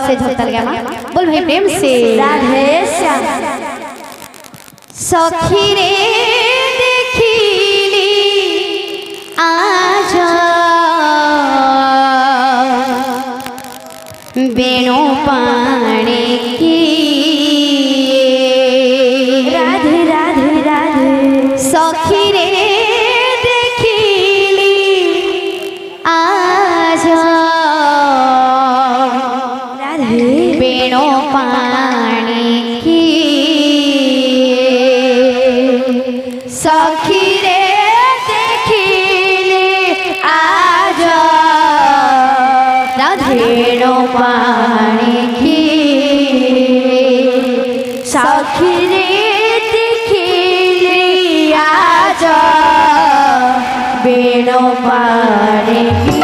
से झोंकल गया बोल भाई प्रेम से राधे श्याम। सखी रे देखिली आज बेणु पानी की राधे राधे राधे। सखी रे देखिली आज बेणु पानी की सखी रे देखिली आज बेणु पानी की सखी रे देखिली आज बेणु पानी की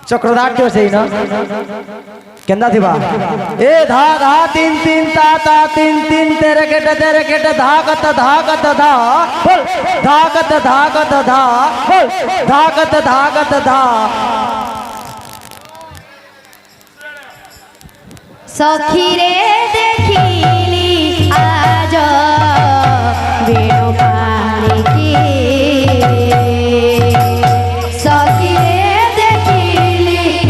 चक्रदाट्य से ना केंदा थी बा ए धा धा तीन तीन ता ता तीन तीन तेरे केट धागत धागत धा बोल धागत धागत धा बोल धागत धागत धा। सखी रे देखिली आज बेणु पानी की सखी रे देखिली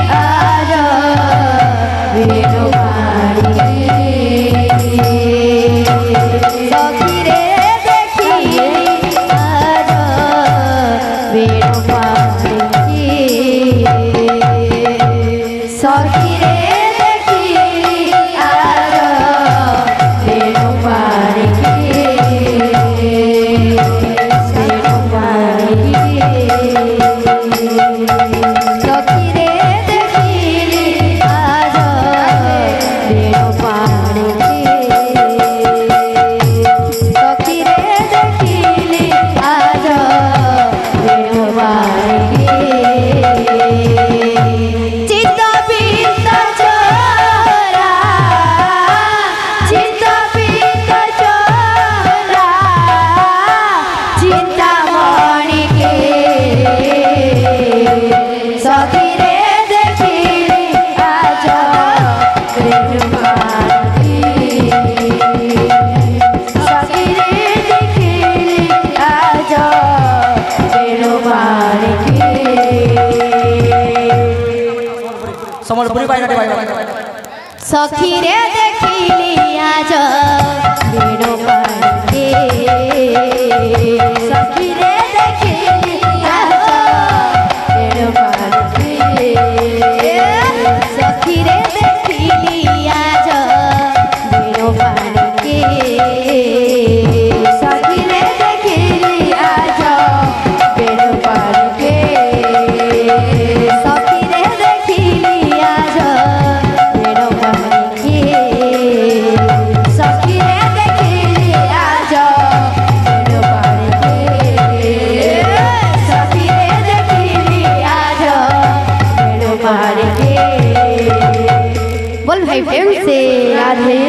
सखी रे देखिली आज बेणु पानी के बेणु पानी सखी रे देखिली आज बेणु पानी सखी रे देखिली आज बेणु पानी चित्त बीत चोरा चित्त बीत चोरा चिंतामणि के सखी रे देखिली आज बेणु पानी सखी रे देखिली आज बेणु पानी समलपुरी बाई सखी रे देखिली आज बेणु पानी सखी रे देखिली आज बेणु पानी सखी रे देखिली आज बेणु पानी सखी रे देखिली आज बेणु पानी सखी रे देखिली आज बेणु पानी सखी रे देखिली आज बेणु पानी सखी रे देखिली आज बेणु पानी बोल भाई प्रेम से राधे